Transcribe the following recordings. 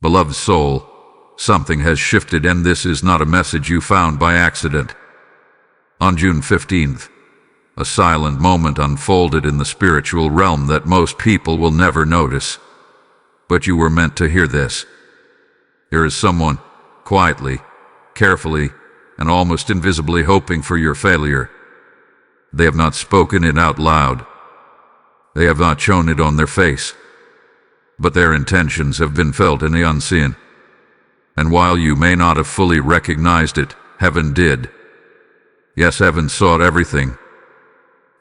Beloved soul, something has shifted, and this is not a message you found by accident. On June 15th, a silent moment unfolded in the spiritual realm that most people will never notice. But you were meant to hear this. Here is someone, quietly, carefully, and almost invisibly hoping for your failure. They have not spoken it out loud. They have not shown it on their face. But their intentions have been felt in the unseen. And while you may not have fully recognized it, heaven did. Yes, heaven saw everything.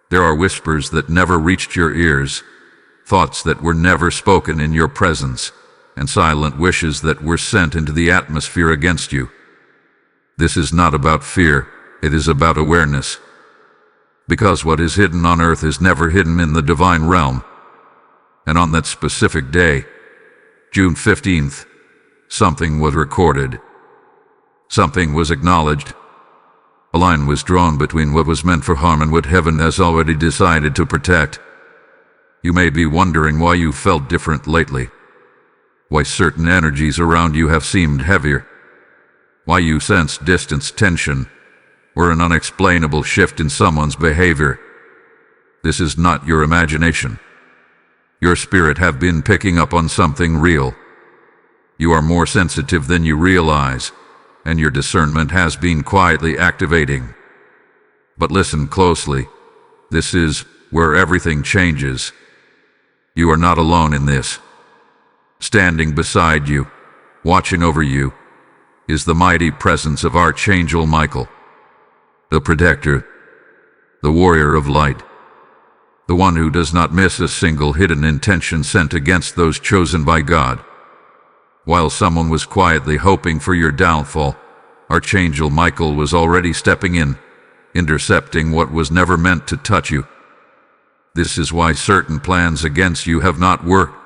There are whispers that never reached your ears, thoughts that were never spoken in your presence, and silent wishes that were sent into the atmosphere against you. This is not about fear, it is about awareness. Because what is hidden on earth is never hidden in the divine realm. And on that specific day, June 15th, something was recorded. Something was acknowledged. A line was drawn between what was meant for harm and what heaven has already decided to protect. You may be wondering why you felt different lately. Why certain energies around you have seemed heavier. Why you sensed distance, tension, or an unexplainable shift in someone's behavior. This is not your imagination. Your spirit have been picking up on something real. You are more sensitive than you realize, and your discernment has been quietly activating. But listen closely. This is where everything changes. You are not alone in this. Standing beside you, watching over you, is the mighty presence of Archangel Michael, the protector, the warrior of light, the one who does not miss a single hidden intention sent against those chosen by God. While someone was quietly hoping for your downfall, Archangel Michael was already stepping in, intercepting what was never meant to touch you. This is why certain plans against you have not worked.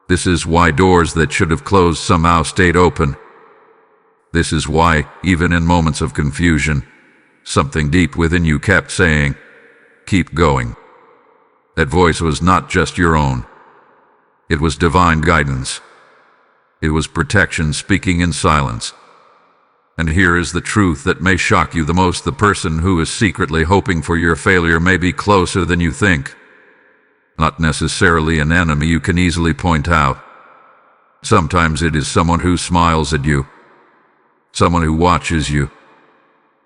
This is why doors that should have closed somehow stayed open. This is why, even in moments of confusion, something deep within you kept saying, "Keep going." That voice was not just your own. It was divine guidance. It was protection speaking in silence. And here is the truth that may shock you the most: the person who is secretly hoping for your failure may be closer than you think. Not necessarily an enemy you can easily point out. Sometimes it is someone who smiles at you, someone who watches you,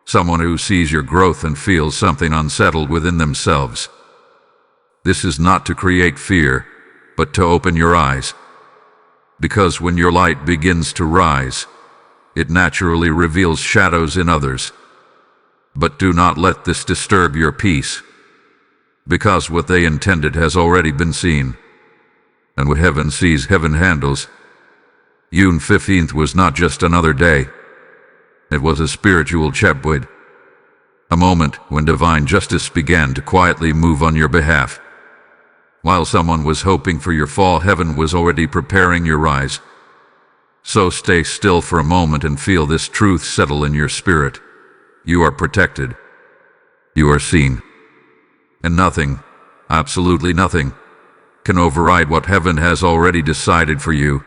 someone who sees your growth and feels something unsettled within themselves. This is not to create fear, but to open your eyes. Because when your light begins to rise, it naturally reveals shadows in others. But do not let this disturb your peace, because what they intended has already been seen. And what heaven sees, heaven handles. June 15th was not just another day. It was a spiritual checkpoint. A moment when divine justice began to quietly move on your behalf. While someone was hoping for your fall, heaven was already preparing your rise. So stay still for a moment and feel this truth settle in your spirit. You are protected. You are seen. And nothing, absolutely nothing, can override what heaven has already decided for you.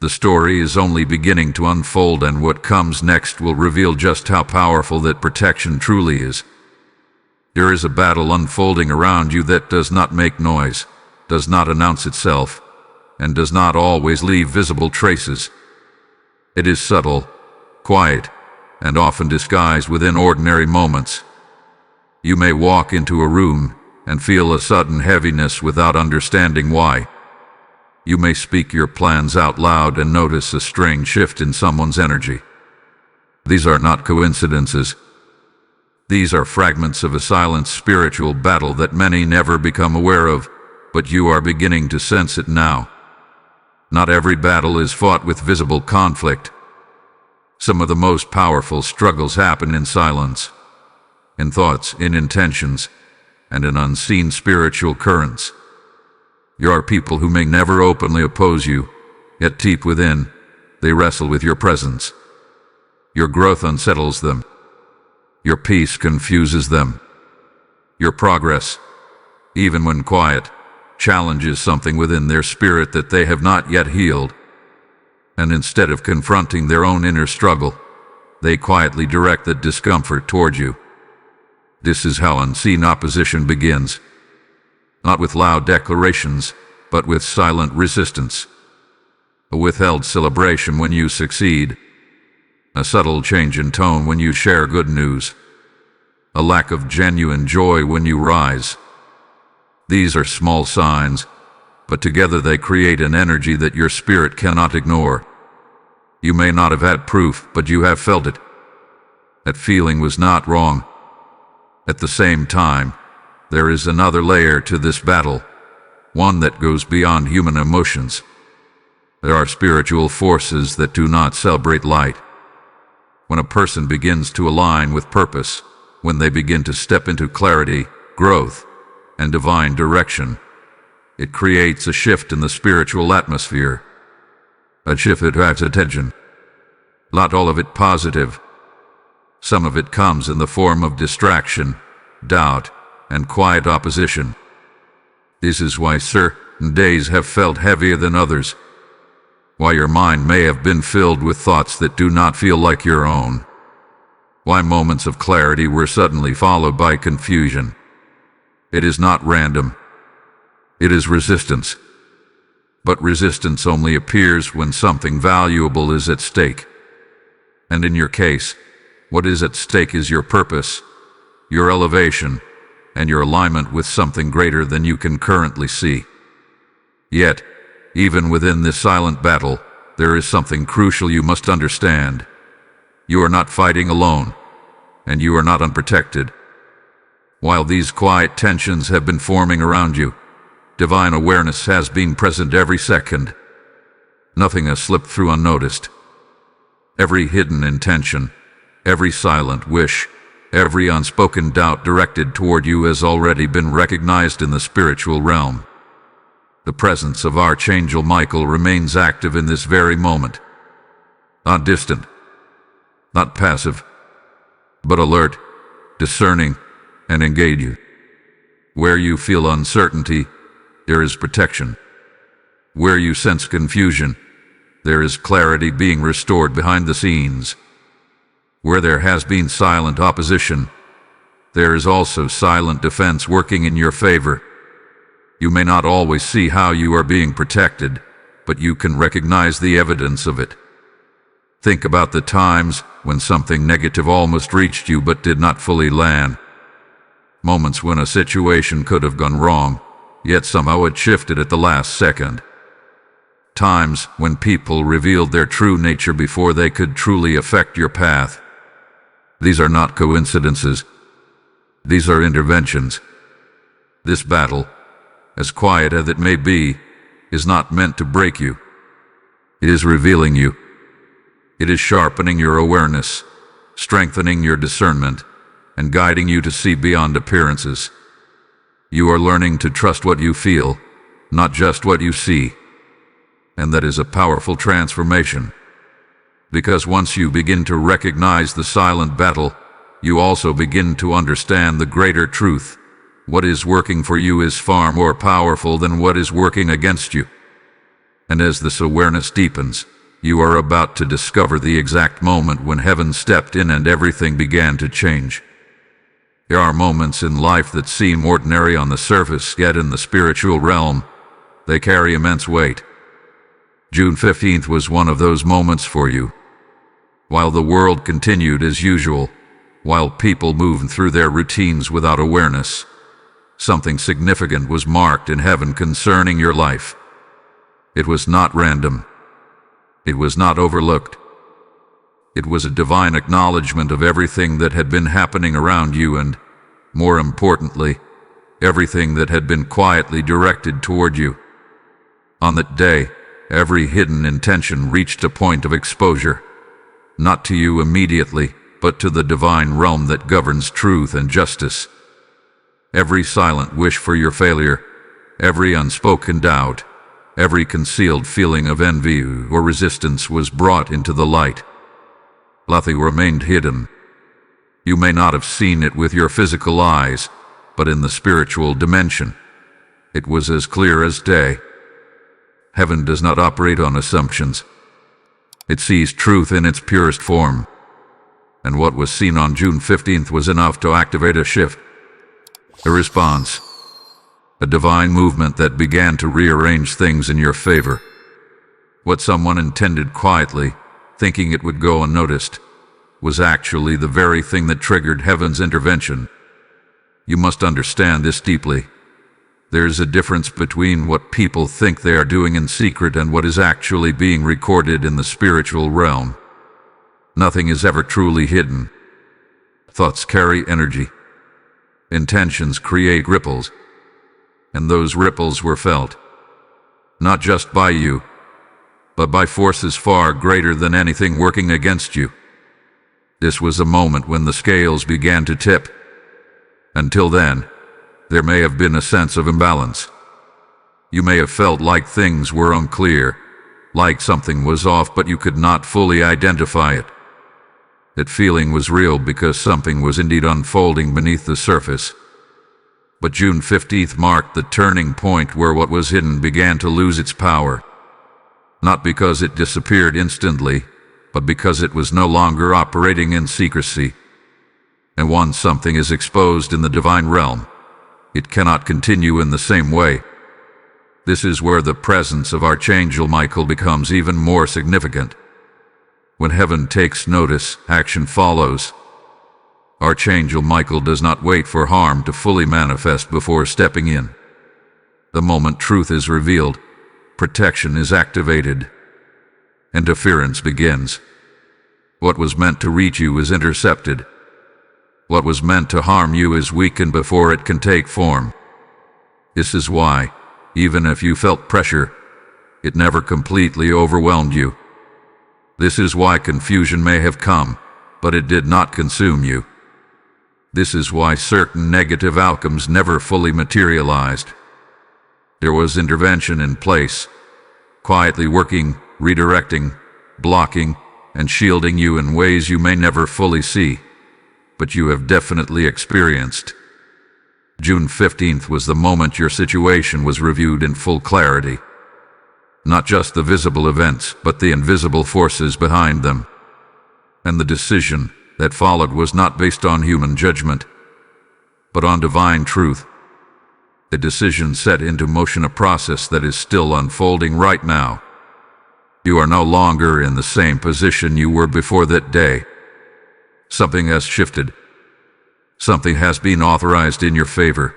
The story is only beginning to unfold, and what comes next will reveal just how powerful that protection truly is. There is a battle unfolding around you that does not make noise, does not announce itself, and does not always leave visible traces. It is subtle, quiet, and often disguised within ordinary moments. You may walk into a room and feel a sudden heaviness without understanding why. You may speak your plans out loud and notice a strange shift in someone's energy. These are not coincidences. These are fragments of a silent spiritual battle that many never become aware of, but you are beginning to sense it now. Not every battle is fought with visible conflict. Some of the most powerful struggles happen in silence, in thoughts, in intentions, and in unseen spiritual currents. There are people who may never openly oppose you, yet deep within, they wrestle with your presence. Your growth unsettles them. Your peace confuses them. Your progress, even when quiet, challenges something within their spirit that they have not yet healed. and instead of confronting their own inner struggle, they quietly direct the discomfort toward you. This is how unseen opposition begins. Not with loud declarations, but with silent resistance. A withheld celebration when you succeed. A subtle change in tone when you share good news. A lack of genuine joy when you rise. These are small signs, but together they create an energy that your spirit cannot ignore. You may not have had proof, but you have felt it. That feeling was not wrong. At the same time, there is another layer to this battle, one that goes beyond human emotions. There are spiritual forces that do not celebrate light. When a person begins to align with purpose, when they begin to step into clarity, growth, and divine direction, it creates a shift in the spiritual atmosphere. A shift that attracts attention. Not all of it positive. Some of it comes in the form of distraction, doubt, and quiet opposition. This is why certain days have felt heavier than others. Why your mind may have been filled with thoughts that do not feel like your own. Why moments of clarity were suddenly followed by confusion. It is not random. It is resistance. But resistance only appears when something valuable is at stake. And in your case, what is at stake is your purpose, your elevation, and your alignment with something greater than you can currently see. Yet, even within this silent battle, there is something crucial you must understand. You are not fighting alone, and you are not unprotected. While these quiet tensions have been forming around you, divine awareness has been present every second. Nothing has slipped through unnoticed. Every hidden intention, every silent wish, every unspoken doubt directed toward you has already been recognized in the spiritual realm. The presence of Archangel Michael remains active in this very moment. Not distant, not passive, but alert, discerning, and engaged. Where you feel uncertainty, there is protection. Where you sense confusion, there is clarity being restored behind the scenes. Where there has been silent opposition, there is also silent defense working in your favor. You may not always see how you are being protected, but you can recognize the evidence of it. Think about the times when something negative almost reached you but did not fully land. Moments when a situation could have gone wrong, yet somehow it shifted at the last second. Times when people revealed their true nature before they could truly affect your path. These are not coincidences. These are interventions. This battle, as quiet as it may be, is not meant to break you. It is revealing you. It is sharpening your awareness, strengthening your discernment, and guiding you to see beyond appearances. You are learning to trust what you feel, not just what you see. And that is a powerful transformation. Because once you begin to recognize the silent battle, you also begin to understand the greater truth. What is working for you is far more powerful than what is working against you. And as this awareness deepens, you are about to discover the exact moment when heaven stepped in and everything began to change. There are moments in life that seem ordinary on the surface, yet in the spiritual realm, they carry immense weight. June 15th was one of those moments for you. While the world continued as usual, while people moved through their routines without awareness, something significant was marked in heaven concerning your life. It was not random. It was not overlooked. It was a divine acknowledgement of everything that had been happening around you and, more importantly, everything that had been quietly directed toward you. On that day, every hidden intention reached a point of exposure, not to you immediately, but to the divine realm that governs truth and justice. Every silent wish for your failure, every unspoken doubt, every concealed feeling of envy or resistance was brought into the light. Nothing remained hidden. You may not have seen it with your physical eyes, but in the spiritual dimension, it was as clear as day. Heaven does not operate on assumptions. It sees truth in its purest form. And what was seen on June 15th was enough to activate a shift, a response, a divine movement that began to rearrange things in your favor. What someone intended quietly, thinking it would go unnoticed, was actually the very thing that triggered heaven's intervention. You must understand this deeply. There is a difference between what people think they are doing in secret and what is actually being recorded in the spiritual realm. Nothing is ever truly hidden. Thoughts carry energy. Intentions create ripples. And those ripples were felt, not just by you, but by forces far greater than anything working against you. This was a moment when the scales began to tip. Until then, there may have been a sense of imbalance. You may have felt like things were unclear, like something was off, but you could not fully identify it. That feeling was real because something was indeed unfolding beneath the surface. But June 15th marked the turning point where what was hidden began to lose its power. Not because it disappeared instantly, but because it was no longer operating in secrecy. And once something is exposed in the divine realm, it cannot continue in the same way. This is where the presence of Archangel Michael becomes even more significant. When heaven takes notice, action follows. Archangel Michael does not wait for harm to fully manifest before stepping in. The moment truth is revealed, protection is activated. Interference begins. What was meant to reach you is intercepted. What was meant to harm you is weakened before it can take form. This is why, even if you felt pressure, it never completely overwhelmed you. This is why confusion may have come, but it did not consume you. This is why certain negative outcomes never fully materialized. There was intervention in place, quietly working, redirecting, blocking, and shielding you in ways you may never fully see, but you have definitely experienced. June 15th was the moment your situation was reviewed in full clarity. Not just the visible events, but the invisible forces behind them. And the decision that followed was not based on human judgment, but on divine truth. The decision set into motion a process that is still unfolding right now. You are no longer in the same position you were before that day. Something has shifted. Something has been authorized in your favor.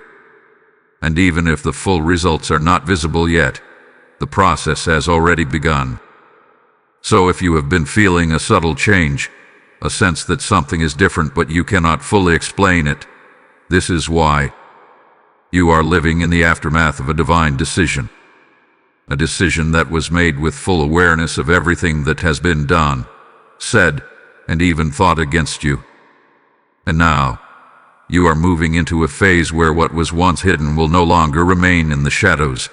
And even if the full results are not visible yet, the process has already begun. So if you have been feeling a subtle change, a sense that something is different but you cannot fully explain it, this is why. You are living in the aftermath of a divine decision. A decision that was made with full awareness of everything that has been done, said, and even thought against you. And now, you are moving into a phase where what was once hidden will no longer remain in the shadows.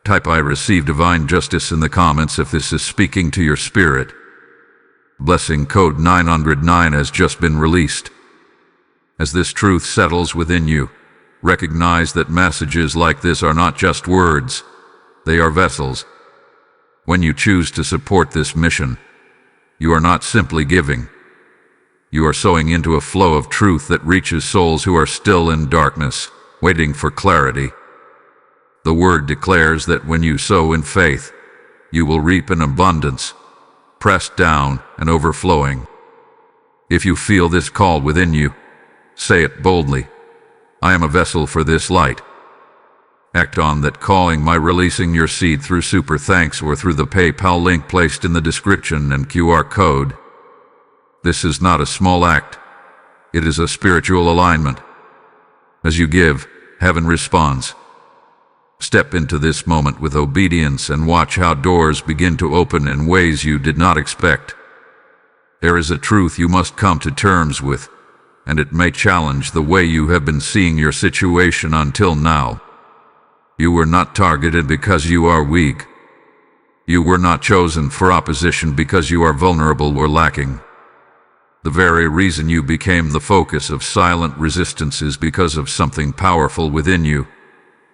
Type "I receive divine justice" in the comments if this is speaking to your spirit. Blessing code 909 has just been released. As this truth settles within you, recognize that messages like this are not just words, they are vessels. When you choose to support this mission, you are not simply giving. You are sowing into a flow of truth that reaches souls who are still in darkness, waiting for clarity. The word declares that when you sow in faith, you will reap in abundance, pressed down and overflowing. If you feel this call within you, say it boldly. I am a vessel for this light. Act on that calling by releasing your seed through Super Thanks or through the PayPal link placed in the description and QR code. This is not a small act. It is a spiritual alignment. As you give, heaven responds. Step into this moment with obedience and watch how doors begin to open in ways you did not expect. There is a truth you must come to terms with, and it may challenge the way you have been seeing your situation until now. You were not targeted because you are weak. You were not chosen for opposition because you are vulnerable or lacking. The very reason you became the focus of silent resistance is because of something powerful within you.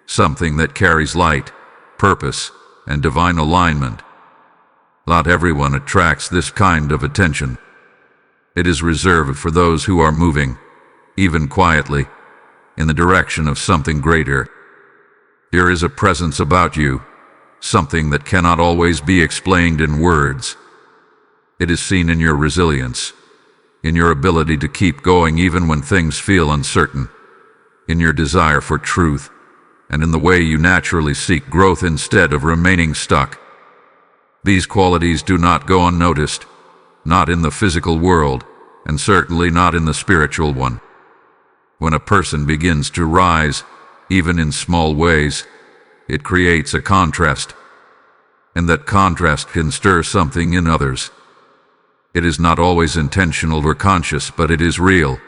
Something that carries light, purpose, and divine alignment. Not everyone attracts this kind of attention. It is reserved for those who are moving, even quietly, in the direction of something greater. There is a presence about you, something that cannot always be explained in words. It is seen in your resilience, in your ability to keep going even when things feel uncertain, in your desire for truth, and in the way you naturally seek growth instead of remaining stuck. These qualities do not go unnoticed, not in the physical world, and certainly not in the spiritual one. When a person begins to rise, even in small ways, it creates a contrast, and that contrast can stir something in others. It is not always intentional or conscious, but it is real.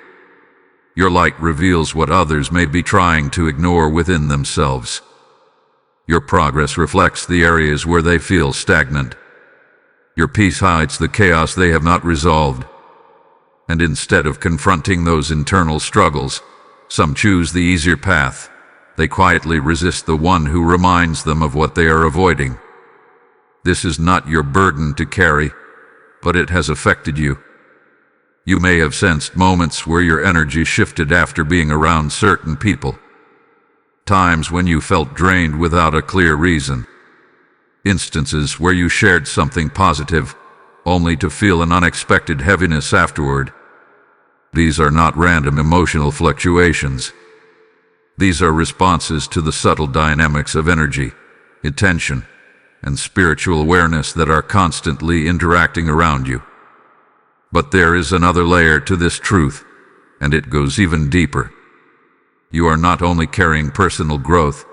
Your light reveals what others may be trying to ignore within themselves. Your progress reflects the areas where they feel stagnant. Your peace hides the chaos they have not resolved. And instead of confronting those internal struggles, some choose the easier path. They quietly resist the one who reminds them of what they are avoiding. This is not your burden to carry, but it has affected you. You may have sensed moments where your energy shifted after being around certain people. Times when you felt drained without a clear reason. Instances where you shared something positive, only to feel an unexpected heaviness afterward. These are not random emotional fluctuations. These are responses to the subtle dynamics of energy, intention, and spiritual awareness that are constantly interacting around you. But there is another layer to this truth, and it goes even deeper. You are not only carrying personal growth,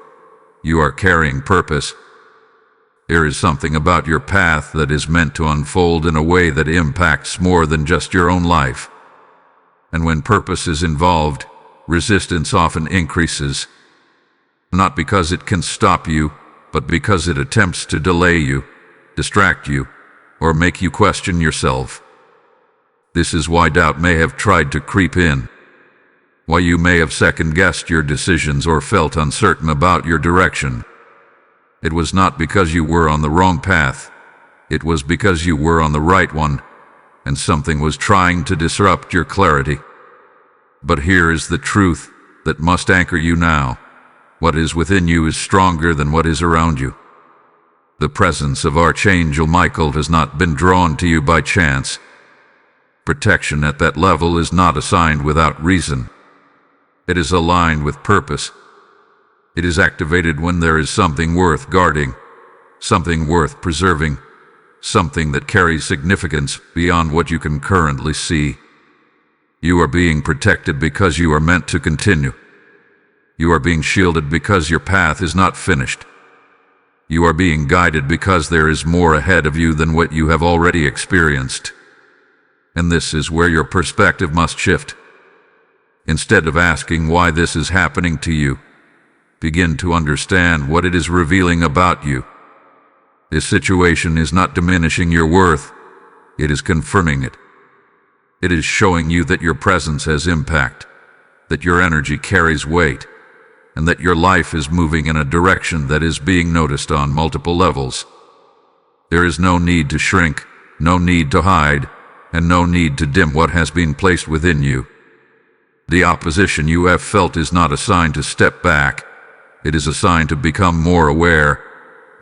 you are carrying purpose. There is something about your path that is meant to unfold in a way that impacts more than just your own life. And when purpose is involved, resistance often increases. Not because it can stop you, but because it attempts to delay you, distract you, or make you question yourself. This is why doubt may have tried to creep in. Why you may have second-guessed your decisions or felt uncertain about your direction. It was not because you were on the wrong path. It was because you were on the right one, and something was trying to disrupt your clarity. But here is the truth that must anchor you now. What is within you is stronger than what is around you. The presence of Archangel Michael has not been drawn to you by chance. Protection at that level is not assigned without reason. It is aligned with purpose. It is activated when there is something worth guarding, something worth preserving, something that carries significance beyond what you can currently see. You are being protected because you are meant to continue. You are being shielded because your path is not finished. You are being guided because there is more ahead of you than what you have already experienced. And this is where your perspective must shift. Instead of asking why this is happening to you, begin to understand what it is revealing about you. This situation is not diminishing your worth, it is confirming it. It is showing you that your presence has impact, that your energy carries weight, and that your life is moving in a direction that is being noticed on multiple levels. There is no need to shrink, no need to hide, and no need to dim what has been placed within you. The opposition you have felt is not a sign to step back. It is a sign to become more aware,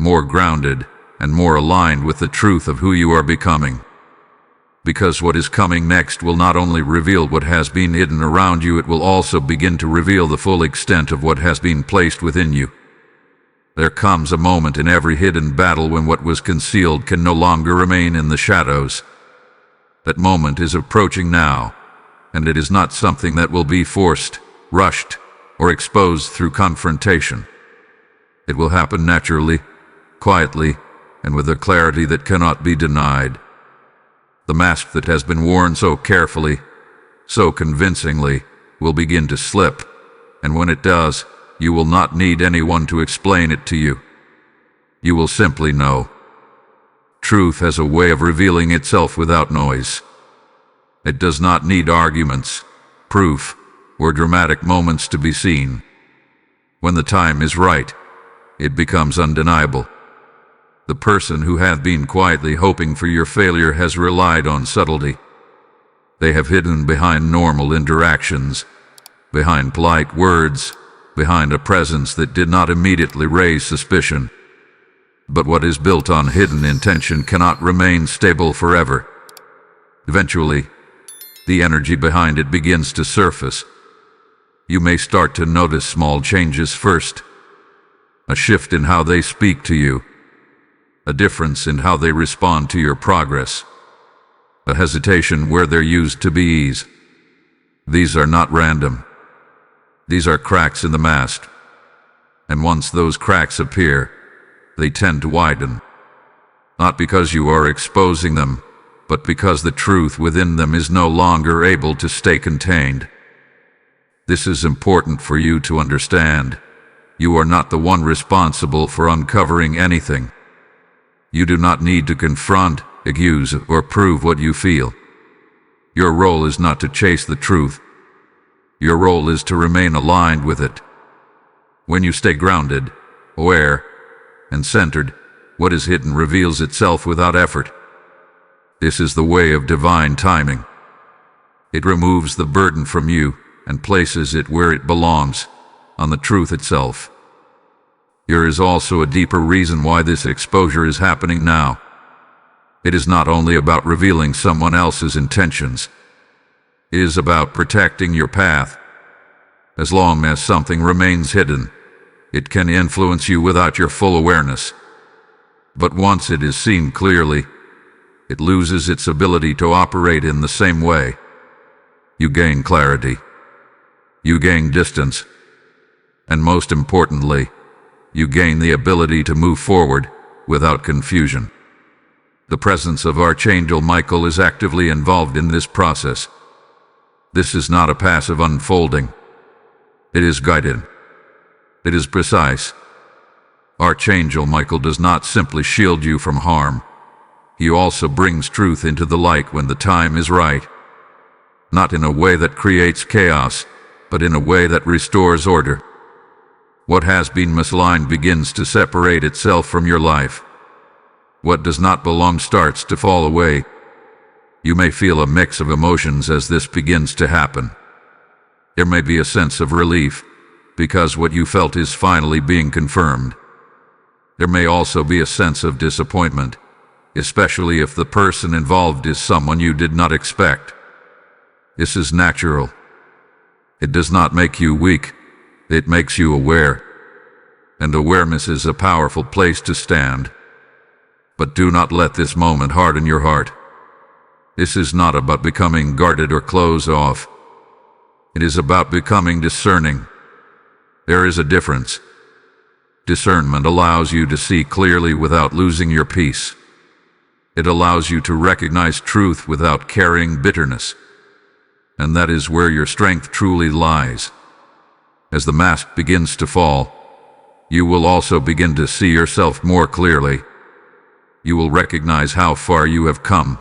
more grounded, and more aligned with the truth of who you are becoming. Because what is coming next will not only reveal what has been hidden around you, it will also begin to reveal the full extent of what has been placed within you. There comes a moment in every hidden battle when what was concealed can no longer remain in the shadows. That moment is approaching now, and it is not something that will be forced, rushed, or exposed through confrontation. It will happen naturally, quietly, and with a clarity that cannot be denied. The mask that has been worn so carefully, so convincingly, will begin to slip, and when it does, you will not need anyone to explain it to you. You will simply know. Truth has a way of revealing itself without noise. It does not need arguments, proof, or dramatic moments to be seen. When the time is right, it becomes undeniable. The person who had been quietly hoping for your failure has relied on subtlety. They have hidden behind normal interactions, behind polite words, behind a presence that did not immediately raise suspicion. But what is built on hidden intention cannot remain stable forever. Eventually, the energy behind it begins to surface. You may start to notice small changes first. A shift in how they speak to you. A difference in how they respond to your progress. A hesitation where there used to be ease. These are not random. These are cracks in the mask. And once those cracks appear, they tend to widen. Not because you are exposing them, but because the truth within them is no longer able to stay contained. This is important for you to understand. You are not the one responsible for uncovering anything. You do not need to confront, accuse, or prove what you feel. Your role is not to chase the truth. Your role is to remain aligned with it. When you stay grounded, aware, and centered, what is hidden reveals itself without effort. This is the way of divine timing. It removes the burden from you and places it where it belongs, on the truth itself. There is also a deeper reason why this exposure is happening now. It is not only about revealing someone else's intentions. It is about protecting your path. As long as something remains hidden, it can influence you without your full awareness. But once it is seen clearly, it loses its ability to operate in the same way. You gain clarity. You gain distance. And most importantly, you gain the ability to move forward without confusion. The presence of Archangel Michael is actively involved in this process. This is not a passive unfolding. It is guided. It is precise. Archangel Michael does not simply shield you from harm. He also brings truth into the light when the time is right. Not in a way that creates chaos, but in a way that restores order. What has been misaligned begins to separate itself from your life. What does not belong starts to fall away. You may feel a mix of emotions as this begins to happen. There may be a sense of relief, because what you felt is finally being confirmed. There may also be a sense of disappointment, especially if the person involved is someone you did not expect. This is natural. It does not make you weak, it makes you aware. And awareness is a powerful place to stand. But do not let this moment harden your heart. This is not about becoming guarded or closed off. It is about becoming discerning. There is a difference. Discernment allows you to see clearly without losing your peace. It allows you to recognize truth without carrying bitterness. And that is where your strength truly lies. As the mask begins to fall, you will also begin to see yourself more clearly. You will recognize how far you have come,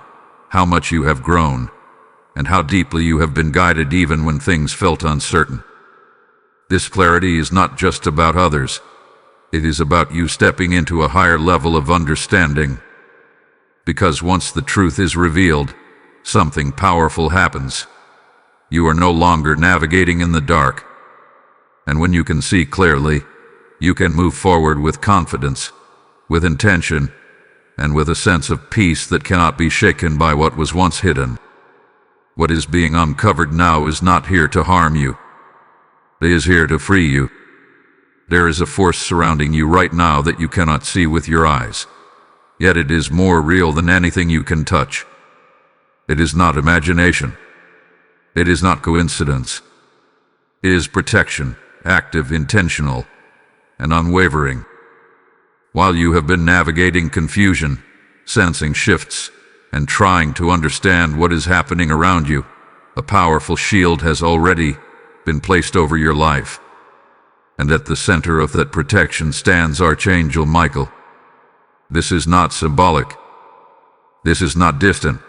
how much you have grown, and how deeply you have been guided even when things felt uncertain. This clarity is not just about others. It is about you stepping into a higher level of understanding. Because once the truth is revealed, something powerful happens. You are no longer navigating in the dark. And when you can see clearly, you can move forward with confidence, with intention, and with a sense of peace that cannot be shaken by what was once hidden. What is being uncovered now is not here to harm you. It is here to free you. There is a force surrounding you right now that you cannot see with your eyes. Yet it is more real than anything you can touch. It is not imagination. It is not coincidence. It is protection, active, intentional, and unwavering. While you have been navigating confusion, sensing shifts, and trying to understand what is happening around you, a powerful shield has already been placed over your life. And at the center of that protection stands Archangel Michael. This is not symbolic. This is not distant.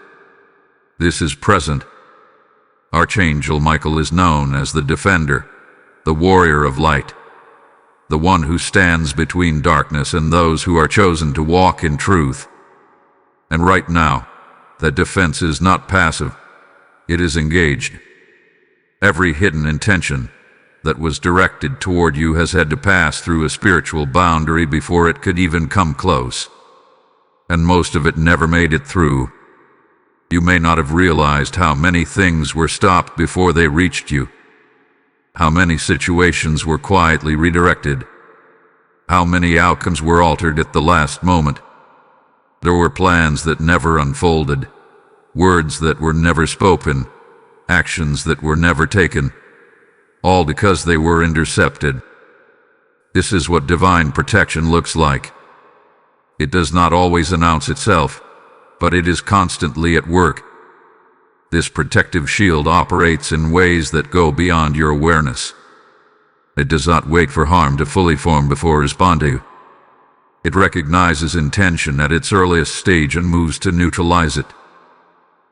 This is present. Archangel Michael is known as the defender, the warrior of light. the one who stands between darkness and those who are chosen to walk in truth. And right now, that defense is not passive, it is engaged. Every hidden intention that was directed toward you has had to pass through a spiritual boundary before it could even come close. And most of it never made it through. You may not have realized how many things were stopped before they reached you. How many situations were quietly redirected. How many outcomes were altered at the last moment. There were plans that never unfolded, words that were never spoken, actions that were never taken, all because they were intercepted. This is what divine protection looks like. It does not always announce itself, but it is constantly at work. This protective shield operates in ways that go beyond your awareness. It does not wait for harm to fully form before responding. It recognizes intention at its earliest stage and moves to neutralize it.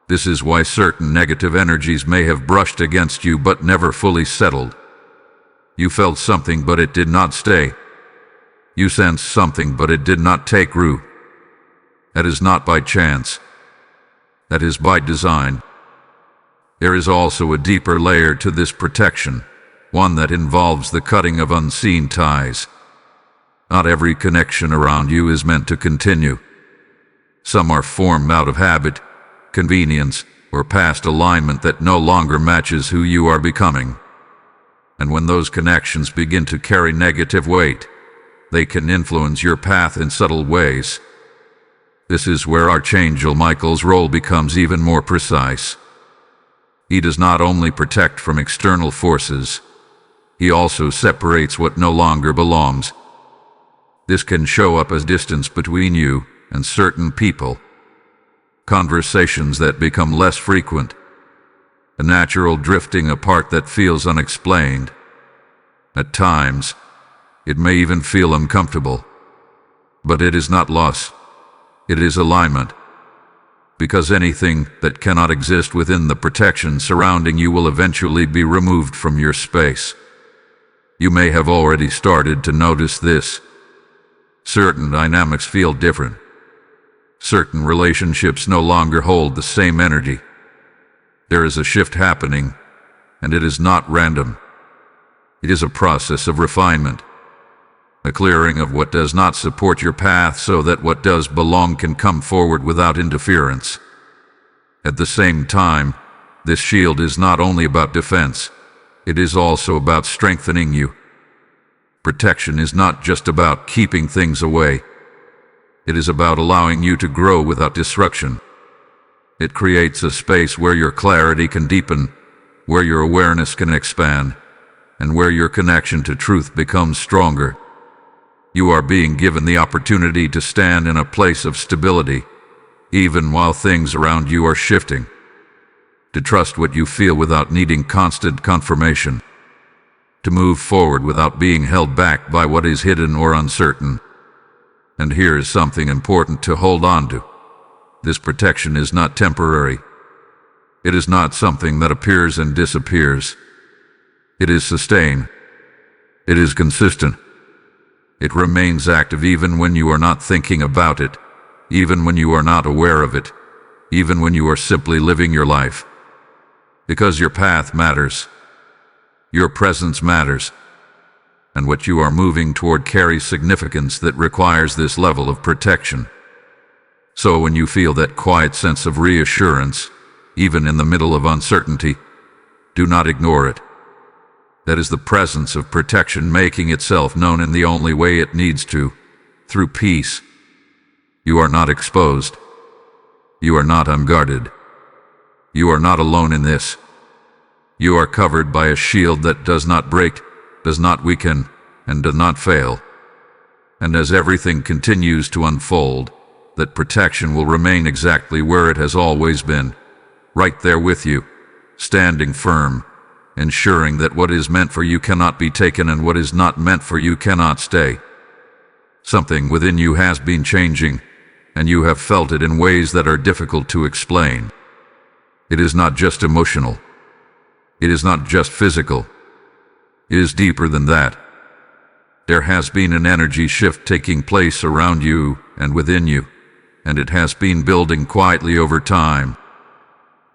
This is why certain negative energies may have brushed against you but never fully settled. You felt something but it did not stay. You sensed something but it did not take root. That is not by chance. That is by design. There is also a deeper layer to this protection, one that involves the cutting of unseen ties. Not every connection around you is meant to continue. Some are formed out of habit, convenience, or past alignment that no longer matches who you are becoming. And when those connections begin to carry negative weight, they can influence your path in subtle ways. This is where Archangel Michael's role becomes even more precise. He does not only protect from external forces, he also separates what no longer belongs. This can show up as distance between you and certain people, conversations that become less frequent, a natural drifting apart that feels unexplained. At times, it may even feel uncomfortable, but it is not loss, it is alignment. Because anything that cannot exist within the protection surrounding you will eventually be removed from your space. You may have already started to notice this. Certain dynamics feel different. Certain relationships no longer hold the same energy. There is a shift happening, and it is not random. It is a process of refinement, a clearing of what does not support your path so that what does belong can come forward without interference. At the same time, this shield is not only about defense, it is also about strengthening you. Protection is not just about keeping things away. It is about allowing you to grow without disruption. It creates a space where your clarity can deepen, where your awareness can expand, and where your connection to truth becomes stronger. You are being given the opportunity to stand in a place of stability, even while things around you are shifting. To trust what you feel without needing constant confirmation. To move forward without being held back by what is hidden or uncertain. And here is something important to hold on to. This protection is not temporary. It is not something that appears and disappears. It is sustained. It is consistent. It remains active even when you are not thinking about it, even when you are not aware of it, even when you are simply living your life. Because your path matters. Your presence matters. And what you are moving toward carries significance that requires this level of protection. So when you feel that quiet sense of reassurance, even in the middle of uncertainty, do not ignore it. That is the presence of protection making itself known in the only way it needs to, through peace. You are not exposed. You are not unguarded. You are not alone in this. You are covered by a shield that does not break, does not weaken, and does not fail. And as everything continues to unfold, that protection will remain exactly where it has always been, right there with you, standing firm, ensuring that what is meant for you cannot be taken and what is not meant for you cannot stay. Something within you has been changing, and you have felt it in ways that are difficult to explain. It is not just emotional. It is not just physical. It is deeper than that. There has been an energy shift taking place around you and within you, and it has been building quietly over time.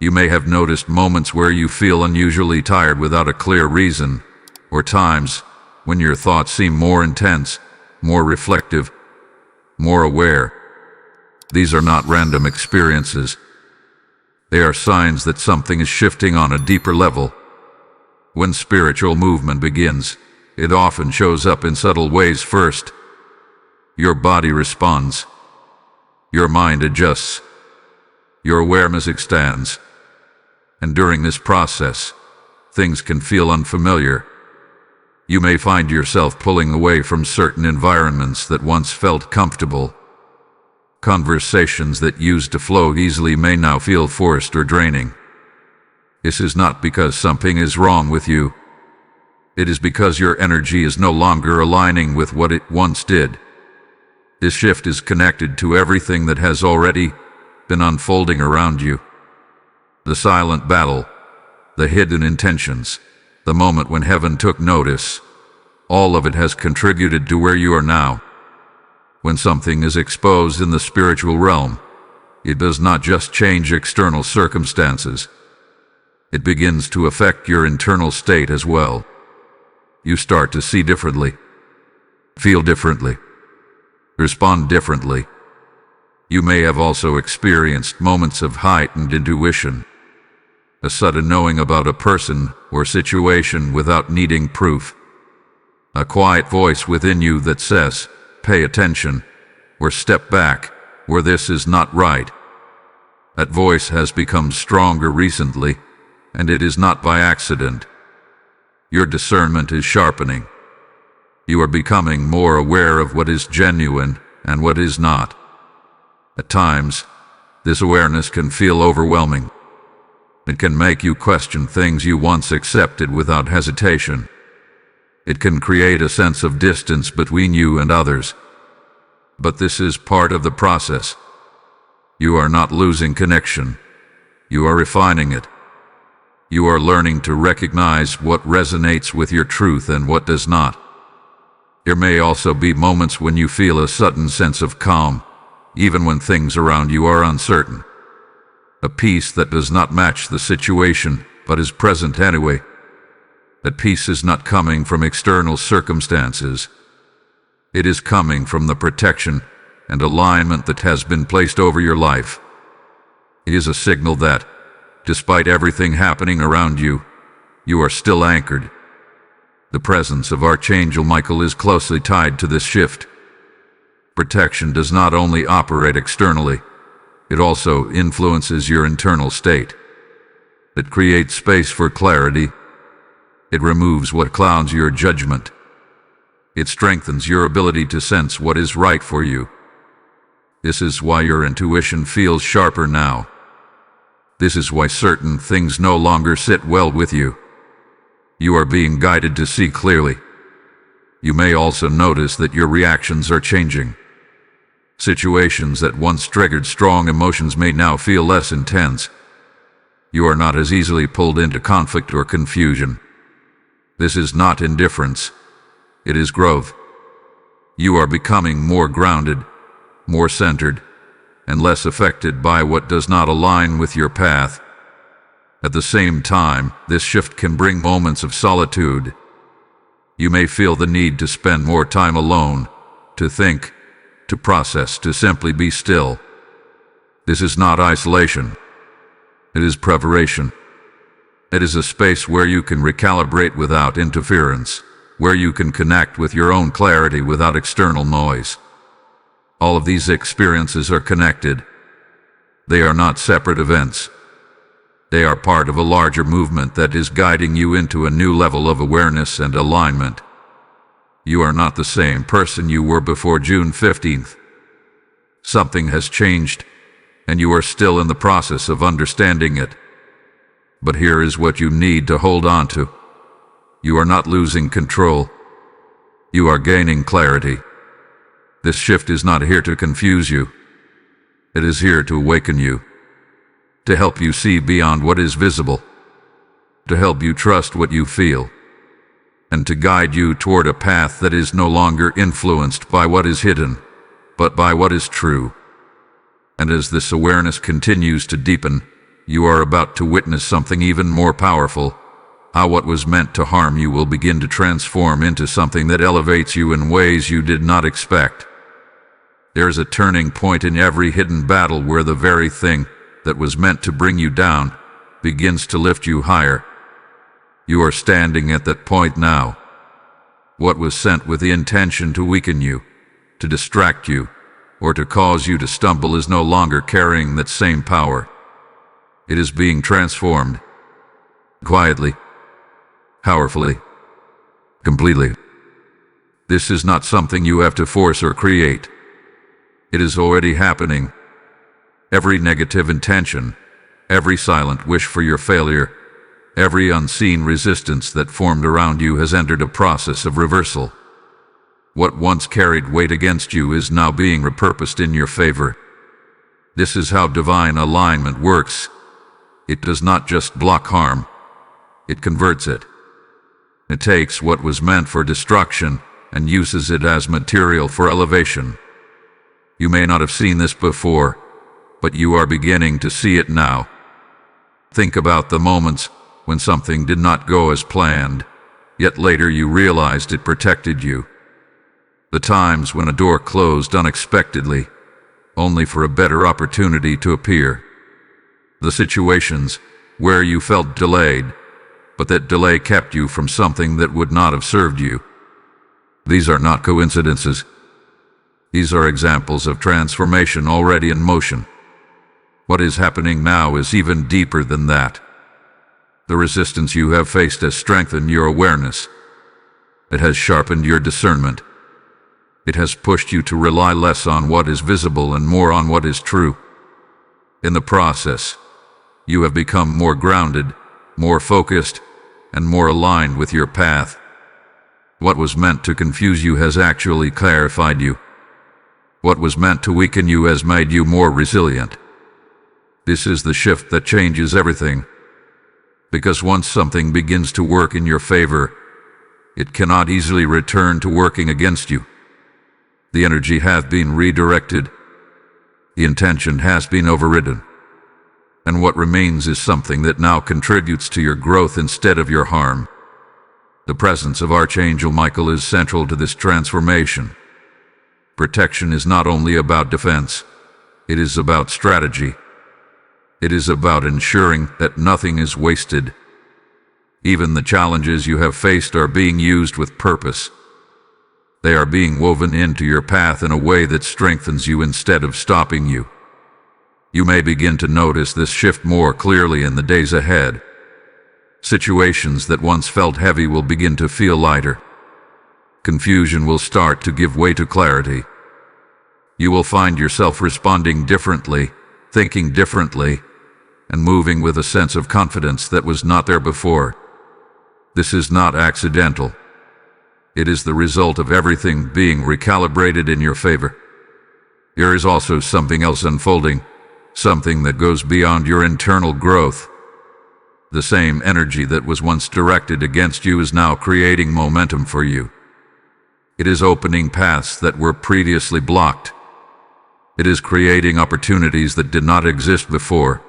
You may have noticed moments where you feel unusually tired without a clear reason, or times when your thoughts seem more intense, more reflective, more aware. These are not random experiences. They are signs that something is shifting on a deeper level. When spiritual movement begins, it often shows up in subtle ways first. Your body responds. Your mind adjusts. Your awareness expands. And during this process, things can feel unfamiliar. You may find yourself pulling away from certain environments that once felt comfortable. Conversations that used to flow easily may now feel forced or draining. This is not because something is wrong with you. It is because your energy is no longer aligning with what it once did. This shift is connected to everything that has already been unfolding around you. The silent battle, the hidden intentions, the moment when heaven took notice, all of it has contributed to where you are now. When something is exposed in the spiritual realm, it does not just change external circumstances. It begins to affect your internal state as well. You start to see differently, feel differently, respond differently. You may have also experienced moments of heightened intuition, a sudden knowing about a person or situation without needing proof. A quiet voice within you that says, "Pay attention," or "Step back," or "This is not right." That voice has become stronger recently, and it is not by accident. Your discernment is sharpening. You are becoming more aware of what is genuine and what is not. At times, this awareness can feel overwhelming. It can make you question things you once accepted without hesitation. It can create a sense of distance between you and others. But this is part of the process. You are not losing connection. You are refining it. You are learning to recognize what resonates with your truth and what does not. There may also be moments when you feel a sudden sense of calm, even when things around you are uncertain. A peace that does not match the situation, but is present anyway. That peace is not coming from external circumstances. It is coming from the protection and alignment that has been placed over your life. It is a signal that, despite everything happening around you, you are still anchored. The presence of Archangel Michael is closely tied to this shift. Protection does not only operate externally, it also influences your internal state. It creates space for clarity. It removes what clouds your judgment. It strengthens your ability to sense what is right for you. This is why your intuition feels sharper now. This is why certain things no longer sit well with you. You are being guided to see clearly. You may also notice that your reactions are changing. Situations that once triggered strong emotions may now feel less intense. You are not as easily pulled into conflict or confusion. This is not indifference. It is growth. You are becoming more grounded, more centered, and less affected by what does not align with your path. At the same time, this shift can bring moments of solitude. You may feel the need to spend more time alone, to think, to process, to simply be still. This is not isolation. It is preparation. It is a space where you can recalibrate without interference, where you can connect with your own clarity without external noise. All of these experiences are connected. They are not separate events. They are part of a larger movement that is guiding you into a new level of awareness and alignment. You are not the same person you were before June 15th. Something has changed, and you are still in the process of understanding it. But here is what you need to hold on to. You are not losing control. You are gaining clarity. This shift is not here to confuse you. It is here to awaken you, to help you see beyond what is visible, to help you trust what you feel, and to guide you toward a path that is no longer influenced by what is hidden, but by what is true. And as this awareness continues to deepen, you are about to witness something even more powerful, how what was meant to harm you will begin to transform into something that elevates you in ways you did not expect. There's a turning point in every hidden battle where the very thing that was meant to bring you down begins to lift you higher. You are standing at that point now. What was sent with the intention to weaken you, to distract you, or to cause you to stumble is no longer carrying that same power. It is being transformed. Quietly. Powerfully. Completely. This is not something you have to force or create. It is already happening. Every negative intention, every silent wish for your failure, every unseen resistance that formed around you has entered a process of reversal. What once carried weight against you is now being repurposed in your favor. This is how divine alignment works. It does not just block harm, it converts it. It takes what was meant for destruction and uses it as material for elevation. You may not have seen this before, but you are beginning to see it now. Think about the moments when something did not go as planned, yet later you realized it protected you. The times when a door closed unexpectedly, only for a better opportunity to appear. The situations where you felt delayed, but that delay kept you from something that would not have served you. These are not coincidences. These are examples of transformation already in motion. What is happening now is even deeper than that. The resistance you have faced has strengthened your awareness. It has sharpened your discernment. It has pushed you to rely less on what is visible and more on what is true. In the process, you have become more grounded, more focused, and more aligned with your path. What was meant to confuse you has actually clarified you. What was meant to weaken you has made you more resilient. This is the shift that changes everything. Because once something begins to work in your favor, it cannot easily return to working against you. The energy has been redirected. The intention has been overridden. And what remains is something that now contributes to your growth instead of your harm. The presence of Archangel Michael is central to this transformation. Protection is not only about defense, it is about strategy. It is about ensuring that nothing is wasted. Even the challenges you have faced are being used with purpose. They are being woven into your path in a way that strengthens you instead of stopping you. You may begin to notice this shift more clearly in the days ahead. Situations that once felt heavy will begin to feel lighter. Confusion will start to give way to clarity. You will find yourself responding differently, thinking differently, and moving with a sense of confidence that was not there before. This is not accidental. It is the result of everything being recalibrated in your favor. There is also something else unfolding, something that goes beyond your internal growth. The same energy that was once directed against you is now creating momentum for you. It is opening paths that were previously blocked. It is creating opportunities that did not exist before.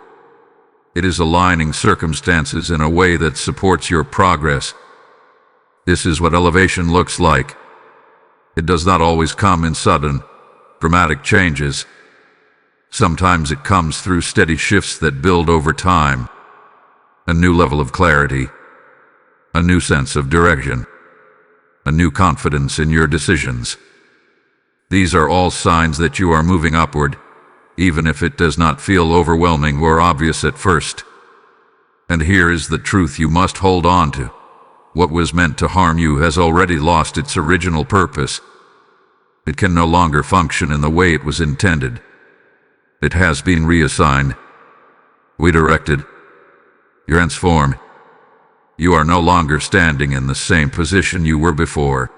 It is aligning circumstances in a way that supports your progress. This is what elevation looks like. It does not always come in sudden, dramatic changes. Sometimes it comes through steady shifts that build over time. A new level of clarity, a new sense of direction, a new confidence in your decisions. These are all signs that you are moving upward, even if it does not feel overwhelming or obvious at first. And here is the truth you must hold on to. What was meant to harm you has already lost its original purpose. It can no longer function in the way it was intended. It has been reassigned, redirected, transformed. You are no longer standing in the same position you were before.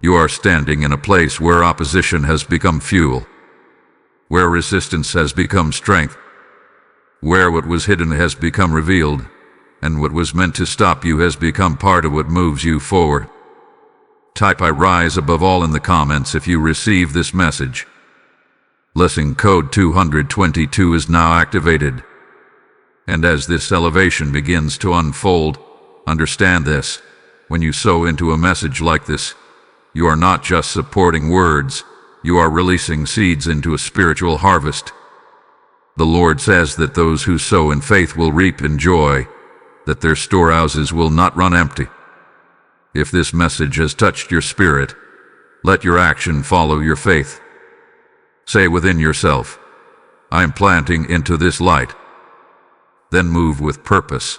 You are standing in a place where opposition has become fuel, where resistance has become strength, where what was hidden has become revealed, and what was meant to stop you has become part of what moves you forward. Type "I rise above all" in the comments if you receive this message. Blessing code 222 is now activated. And as this elevation begins to unfold, understand this: when you sow into a message like this, you are not just supporting words, you are releasing seeds into a spiritual harvest. The Lord says that those who sow in faith will reap in joy, that their storehouses will not run empty. If this message has touched your spirit, let your action follow your faith. Say within yourself, "I am planting into this light." Then move with purpose.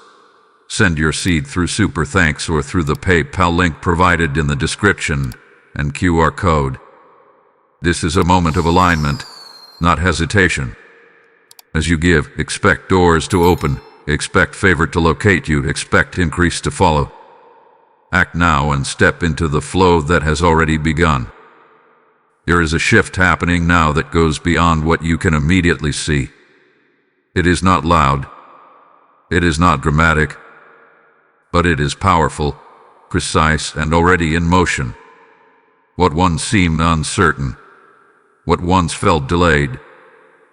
Send your seed through Super Thanks or through the PayPal link provided in the description and QR code. This is a moment of alignment, not hesitation. As you give, expect doors to open, expect favor to locate you, expect increase to follow. Act now and step into the flow that has already begun. There is a shift happening now that goes beyond what you can immediately see. It is not loud. It is not dramatic. But it is powerful, precise, and already in motion. What once seemed uncertain, what once felt delayed,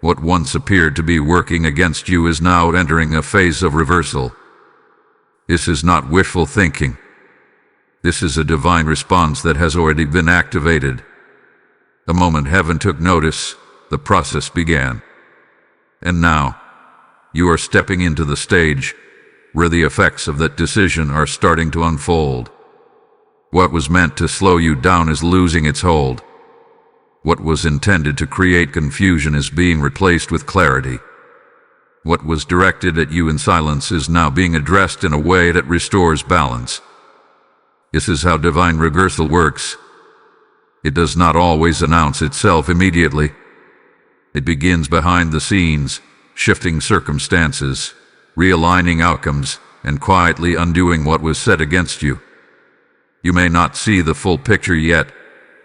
what once appeared to be working against you is now entering a phase of reversal. This is not wishful thinking. This is a divine response that has already been activated. The moment heaven took notice, the process began. And now, you are stepping into the stage where the effects of that decision are starting to unfold. What was meant to slow you down is losing its hold. What was intended to create confusion is being replaced with clarity. What was directed at you in silence is now being addressed in a way that restores balance. This is how divine reversal works. It does not always announce itself immediately. It begins behind the scenes, shifting circumstances, realigning outcomes, and quietly undoing what was set against you. You may not see the full picture yet,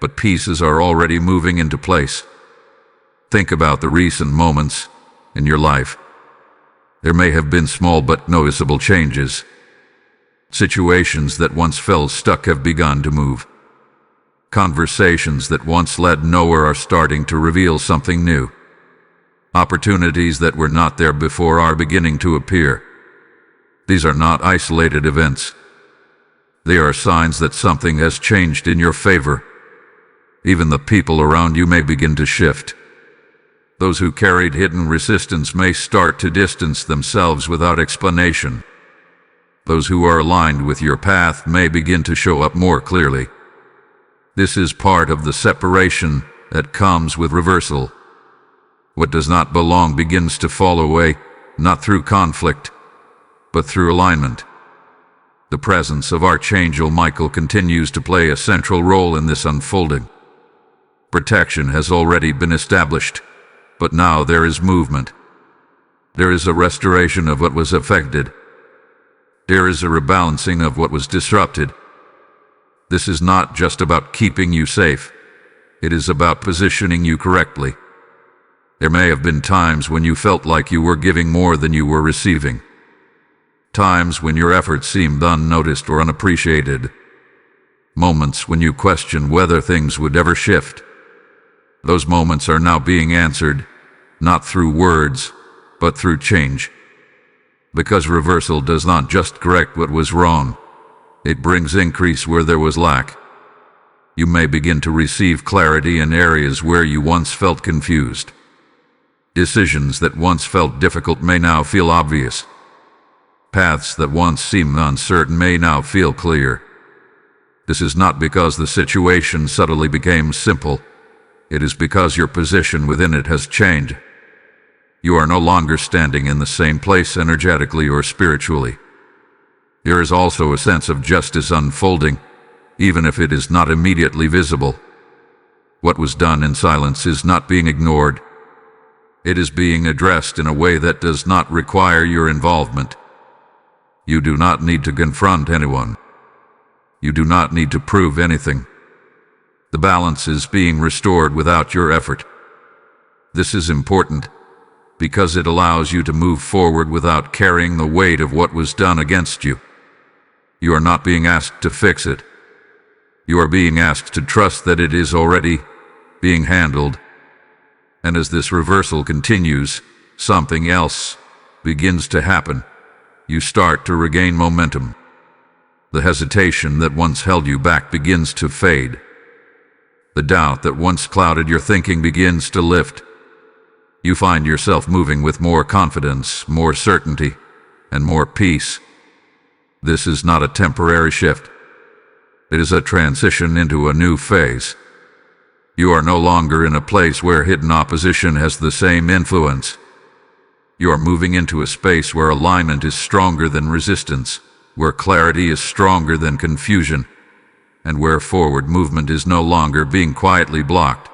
but pieces are already moving into place. Think about the recent moments in your life. There may have been small but noticeable changes. Situations that once felt stuck have begun to move. Conversations that once led nowhere are starting to reveal something new. Opportunities that were not there before are beginning to appear. These are not isolated events. They are signs that something has changed in your favor. Even the people around you may begin to shift. Those who carried hidden resistance may start to distance themselves without explanation. Those who are aligned with your path may begin to show up more clearly. This is part of the separation that comes with reversal. What does not belong begins to fall away, not through conflict, but through alignment. The presence of Archangel Michael continues to play a central role in this unfolding. Protection has already been established, but now there is movement. There is a restoration of what was affected. There is a rebalancing of what was disrupted. This is not just about keeping you safe. It is about positioning you correctly. There may have been times when you felt like you were giving more than you were receiving. Times when your efforts seemed unnoticed or unappreciated. Moments when you questioned whether things would ever shift. Those moments are now being answered, not through words, but through change. Because reversal does not just correct what was wrong, it brings increase where there was lack. You may begin to receive clarity in areas where you once felt confused. Decisions that once felt difficult may now feel obvious. Paths that once seemed uncertain may now feel clear. This is not because the situation suddenly became simple. It is because your position within it has changed. You are no longer standing in the same place energetically or spiritually. There is also a sense of justice unfolding, even if it is not immediately visible. What was done in silence is not being ignored. It is being addressed in a way that does not require your involvement. You do not need to confront anyone. You do not need to prove anything. The balance is being restored without your effort. This is important. because it allows you to move forward without carrying the weight of what was done against you. You are not being asked to fix it. You are being asked to trust that it is already being handled. And as this reversal continues, something else begins to happen. You start to regain momentum. The hesitation that once held you back begins to fade. The doubt that once clouded your thinking begins to lift. You find yourself moving with more confidence, more certainty, and more peace. This is not a temporary shift. It is a transition into a new phase. You are no longer in a place where hidden opposition has the same influence. You are moving into a space where alignment is stronger than resistance, where clarity is stronger than confusion, and where forward movement is no longer being quietly blocked.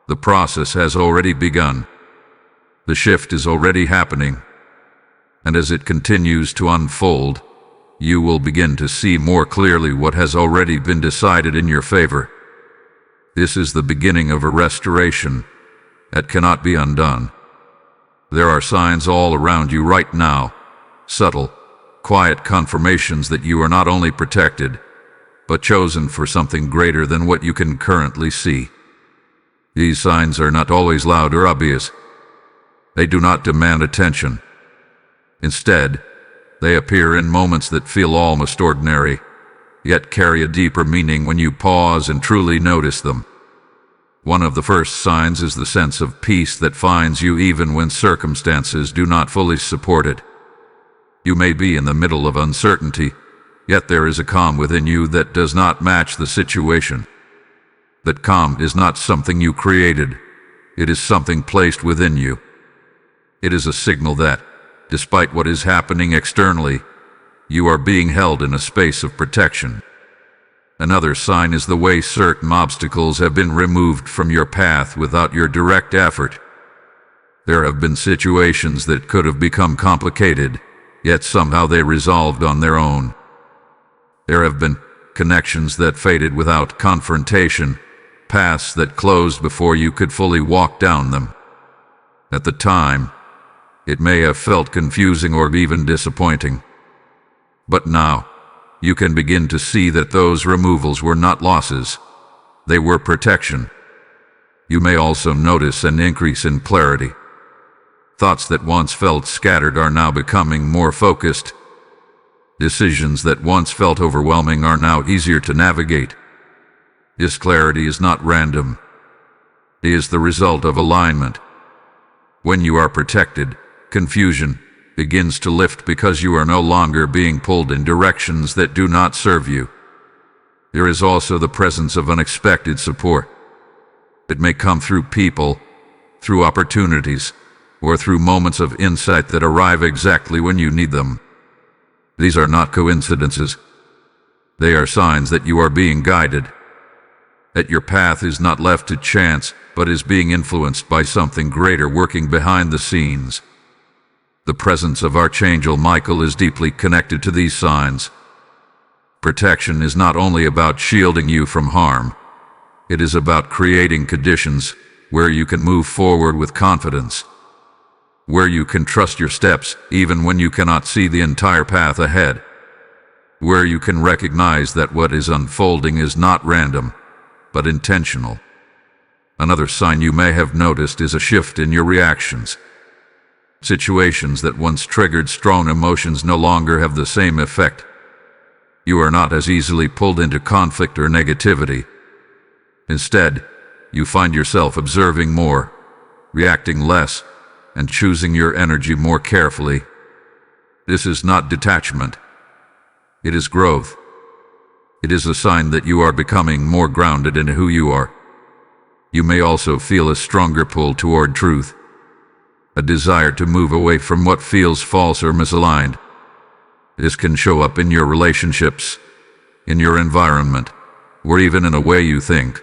The process has already begun. The shift is already happening. And as it continues to unfold, you will begin to see more clearly what has already been decided in your favor. This is the beginning of a restoration that cannot be undone. There are signs all around you right now, subtle, quiet confirmations that you are not only protected, but chosen for something greater than what you can currently see. These signs are not always loud or obvious. They do not demand attention. Instead, they appear in moments that feel almost ordinary, yet carry a deeper meaning when you pause and truly notice them. One of the first signs is the sense of peace that finds you even when circumstances do not fully support it. You may be in the middle of uncertainty, yet there is a calm within you that does not match the situation. That calm is not something you created. It is something placed within you. It is a signal that, despite what is happening externally, you are being held in a space of protection. Another sign is the way certain obstacles have been removed from your path without your direct effort. There have been situations that could have become complicated, yet somehow they resolved on their own. There have been connections that faded without confrontation, paths that closed before you could fully walk down them. At the time, it may have felt confusing or even disappointing. But now, you can begin to see that those removals were not losses. They were protection. You may also notice an increase in clarity. Thoughts that once felt scattered are now becoming more focused. Decisions that once felt overwhelming are now easier to navigate. This clarity is not random. It is the result of alignment. When you are protected, confusion begins to lift because you are no longer being pulled in directions that do not serve you. There is also the presence of unexpected support. It may come through people, through opportunities, or through moments of insight that arrive exactly when you need them. These are not coincidences. They are signs that you are being guided, that your path is not left to chance, but is being influenced by something greater working behind the scenes. The presence of Archangel Michael is deeply connected to these signs. Protection is not only about shielding you from harm, it is about creating conditions where you can move forward with confidence, where you can trust your steps even when you cannot see the entire path ahead, where you can recognize that what is unfolding is not random, but intentional. Another sign you may have noticed is a shift in your reactions. Situations that once triggered strong emotions no longer have the same effect. You are not as easily pulled into conflict or negativity. Instead, you find yourself observing more, reacting less, and choosing your energy more carefully. This is not detachment. It is growth. It is a sign that you are becoming more grounded in who you are. You may also feel a stronger pull toward truth, a desire to move away from what feels false or misaligned. This can show up in your relationships, in your environment, or even in a way you think.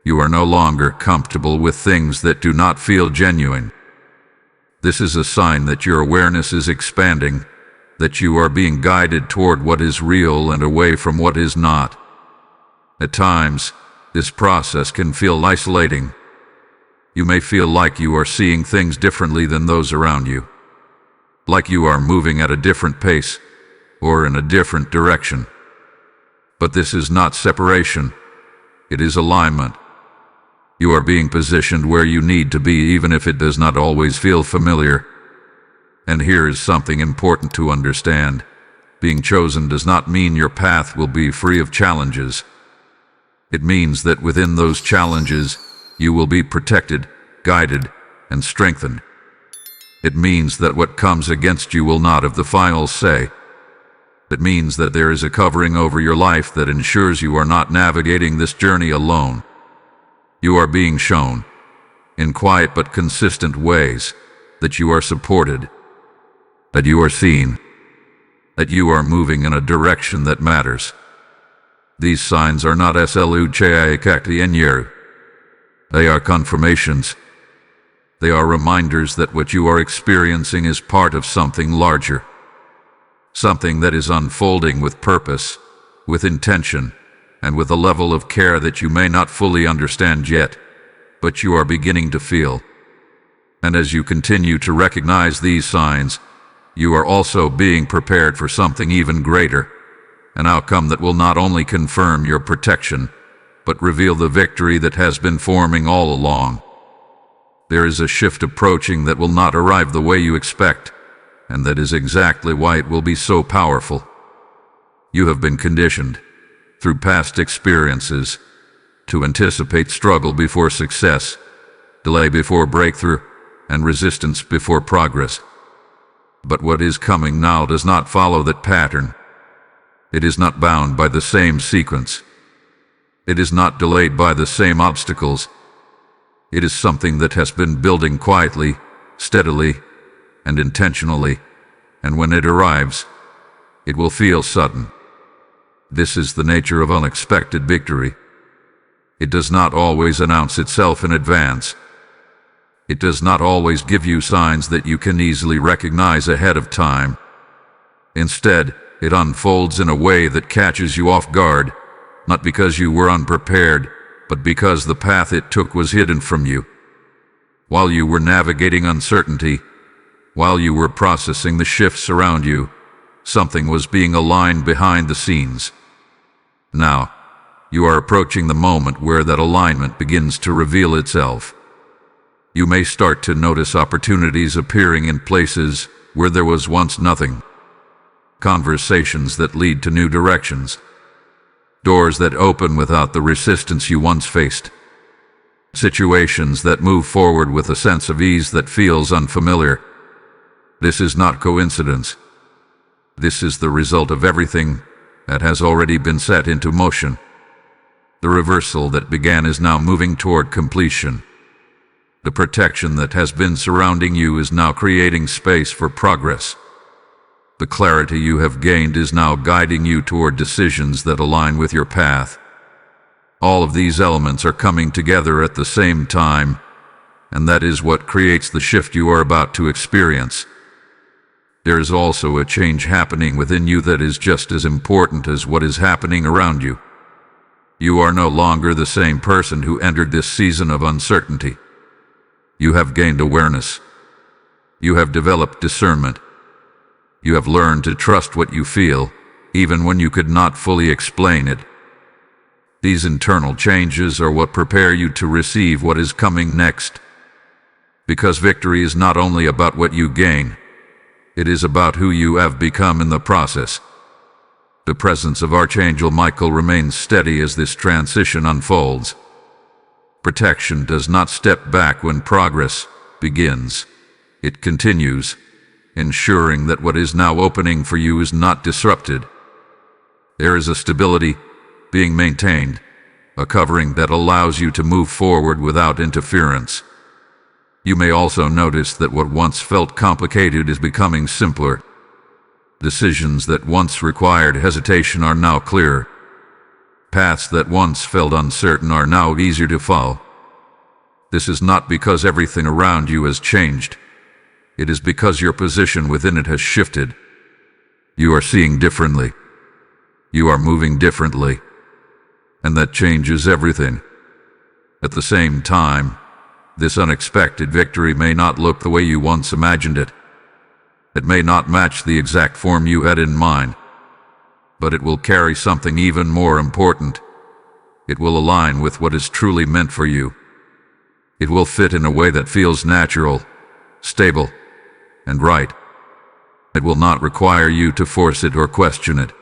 You are no longer comfortable with things that do not feel genuine. This is a sign that your awareness is expanding, that you are being guided toward what is real and away from what is not. At times, this process can feel isolating. You may feel like you are seeing things differently than those around you, like you are moving at a different pace or in a different direction. But this is not separation, it is alignment. You are being positioned where you need to be, even if it does not always feel familiar. And here is something important to understand. Being chosen does not mean your path will be free of challenges. It means that within those challenges, you will be protected, guided, and strengthened. It means that what comes against you will not have the final say. It means that there is a covering over your life that ensures you are not navigating this journey alone. You are being shown, in quiet but consistent ways, that you are supported, that you are seen, that you are moving in a direction that matters. These signs are not SLUCHAKTNYER. They are confirmations. They are reminders that what you are experiencing is part of something larger. Something that is unfolding with purpose, with intention, and with a level of care that you may not fully understand yet, but you are beginning to feel. And as you continue to recognize these signs, you are also being prepared for something even greater, an outcome that will not only confirm your protection, but reveal the victory that has been forming all along. There is a shift approaching that will not arrive the way you expect, and that is exactly why it will be so powerful. You have been conditioned, through past experiences, to anticipate struggle before success, delay before breakthrough, and resistance before progress. But what is coming now does not follow that pattern. It is not bound by the same sequence. It is not delayed by the same obstacles. It is something that has been building quietly, steadily, and intentionally, and when it arrives, it will feel sudden. This is the nature of unexpected victory. It does not always announce itself in advance. It does not always give you signs that you can easily recognize ahead of time. Instead, it unfolds in a way that catches you off guard, not because you were unprepared, but because the path it took was hidden from you. While you were navigating uncertainty, while you were processing the shifts around you, something was being aligned behind the scenes. Now, you are approaching the moment where that alignment begins to reveal itself. You may start to notice opportunities appearing in places where there was once nothing. Conversations that lead to new directions. Doors that open without the resistance you once faced. Situations that move forward with a sense of ease that feels unfamiliar. This is not coincidence. This is the result of everything that has already been set into motion. The reversal that began is now moving toward completion. The protection that has been surrounding you is now creating space for progress. The clarity you have gained is now guiding you toward decisions that align with your path. All of these elements are coming together at the same time, and that is what creates the shift you are about to experience. There is also a change happening within you that is just as important as what is happening around you. You are no longer the same person who entered this season of uncertainty. You have gained awareness. You have developed discernment. You have learned to trust what you feel, even when you could not fully explain it. These internal changes are what prepare you to receive what is coming next. Because victory is not only about what you gain, it is about who you have become in the process. The presence of Archangel Michael remains steady as this transition unfolds. Protection does not step back when progress begins. It continues, ensuring that what is now opening for you is not disrupted. There is a stability being maintained, a covering that allows you to move forward without interference. You may also notice that what once felt complicated is becoming simpler. Decisions that once required hesitation are now clear. Paths that once felt uncertain are now easier to follow. This is not because everything around you has changed. It is because your position within it has shifted. You are seeing differently. You are moving differently. And that changes everything. At the same time, This unexpected victory may not look the way you once imagined it. It may not match the exact form you had in mind, but it will carry something even more important. It will align with what is truly meant for you. It will fit in a way that feels natural, stable, and right. It will not require you to force it or question it.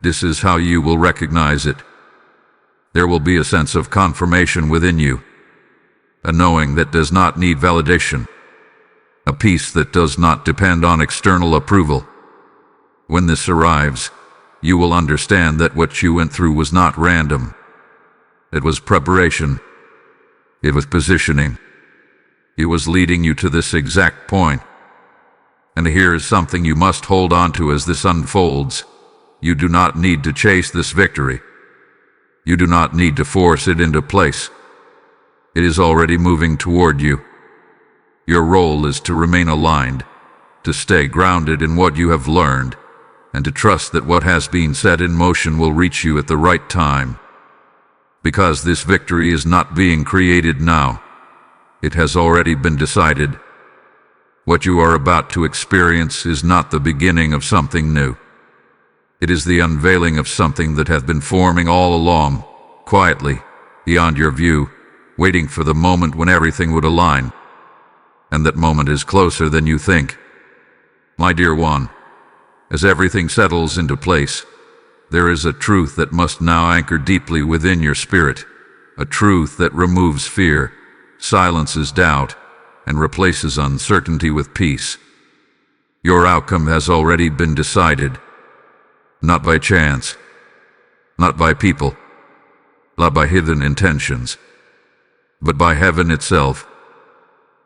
This is how you will recognize it. There will be a sense of confirmation within you, a knowing that does not need validation, a peace that does not depend on external approval. When this arrives, you will understand that what you went through was not random. It was preparation. It was positioning. It was leading you to this exact point. And here is something you must hold on to as this unfolds. You do not need to chase this victory. You do not need to force it into place. It is already moving toward you. Your role is to remain aligned, to stay grounded in what you have learned, and to trust that what has been set in motion will reach you at the right time. Because this victory is not being created now. It has already been decided. What you are about to experience is not the beginning of something new. It is the unveiling of something that hath been forming all along, quietly, beyond your view, waiting for the moment when everything would align. And that moment is closer than you think. My dear one, as everything settles into place, there is a truth that must now anchor deeply within your spirit, a truth that removes fear, silences doubt, and replaces uncertainty with peace. Your outcome has already been decided. Not by chance, not by people, not by hidden intentions, but by heaven itself.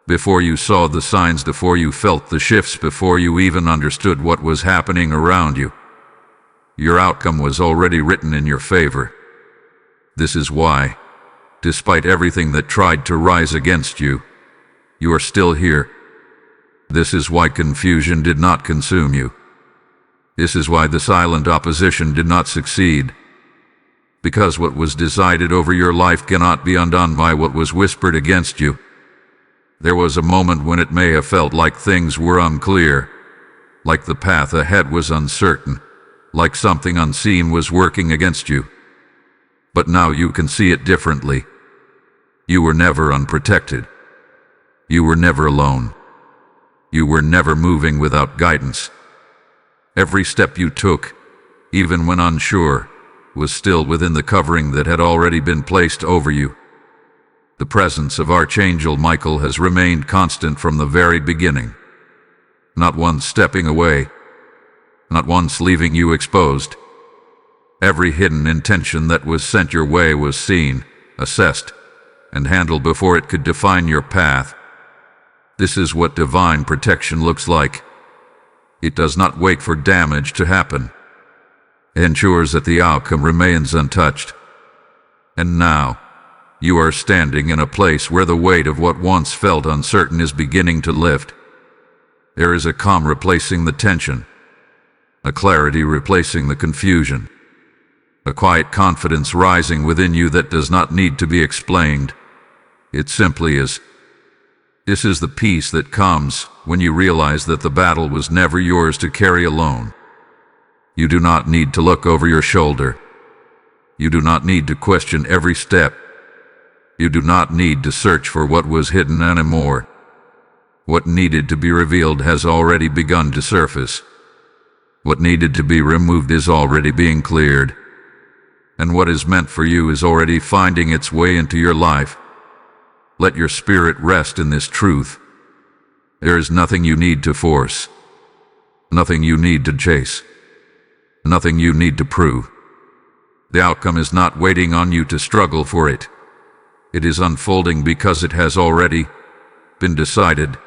Before you saw the signs, before you felt the shifts, before you even understood what was happening around you, your outcome was already written in your favor. This is why, despite everything that tried to rise against you, you are still here. This is why confusion did not consume you. This is why the silent opposition did not succeed. Because what was decided over your life cannot be undone by what was whispered against you. There was a moment when it may have felt like things were unclear, like the path ahead was uncertain, like something unseen was working against you. But now you can see it differently. You were never unprotected. You were never alone. You were never moving without guidance. Every step you took, even when unsure, was still within the covering that had already been placed over you. The presence of Archangel Michael has remained constant from the very beginning. Not once stepping away, not once leaving you exposed. Every hidden intention that was sent your way was seen, assessed, and handled before it could define your path. This is what divine protection looks like. It does not wait for damage to happen. It ensures that the outcome remains untouched. And now, you are standing in a place where the weight of what once felt uncertain is beginning to lift. There is a calm replacing the tension, a clarity replacing the confusion, a quiet confidence rising within you that does not need to be explained. It simply is. This is the peace that comes when you realize that the battle was never yours to carry alone. You do not need to look over your shoulder. You do not need to question every step. You do not need to search for what was hidden anymore. What needed to be revealed has already begun to surface. What needed to be removed is already being cleared. And what is meant for you is already finding its way into your life. Let your spirit rest in this truth. There is nothing you need to force, nothing you need to chase, nothing you need to prove. The outcome is not waiting on you to struggle for it. It is unfolding because it has already been decided.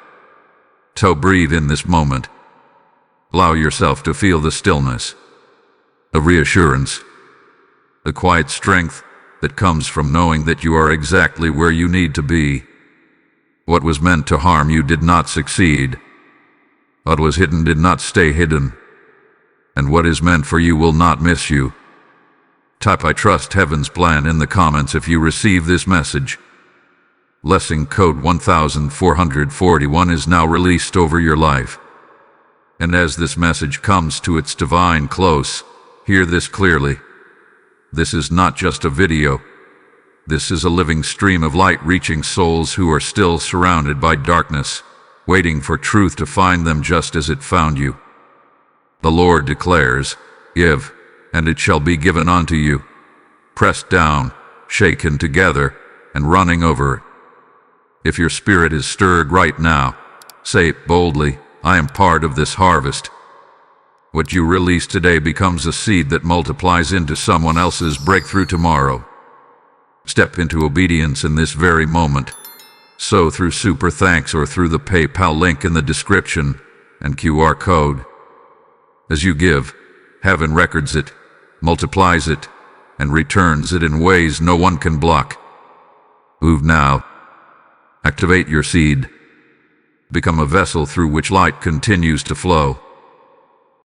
So breathe in this moment. Allow yourself to feel the stillness, the reassurance, the quiet strength that comes from knowing that you are exactly where you need to be. What was meant to harm you did not succeed. What was hidden did not stay hidden. And what is meant for you will not miss you. Type "I trust heaven's plan" in the comments if you receive this message. Blessing code 1441 is now released over your life. And as this message comes to its divine close, hear this clearly. This is not just a video. This is a living stream of light reaching souls who are still surrounded by darkness, waiting for truth to find them just as it found you. The Lord declares, "Give, and it shall be given unto you, pressed down, shaken together, and running over." If your spirit is stirred right now, say it boldly, "I am part of this harvest." What you release today becomes a seed that multiplies into someone else's breakthrough tomorrow. Step into obedience in this very moment. Sow through Super Thanks or through the PayPal link in the description and QR code. As you give, heaven records it, multiplies it, and returns it in ways no one can block. Move now. Activate your seed. Become a vessel through which light continues to flow.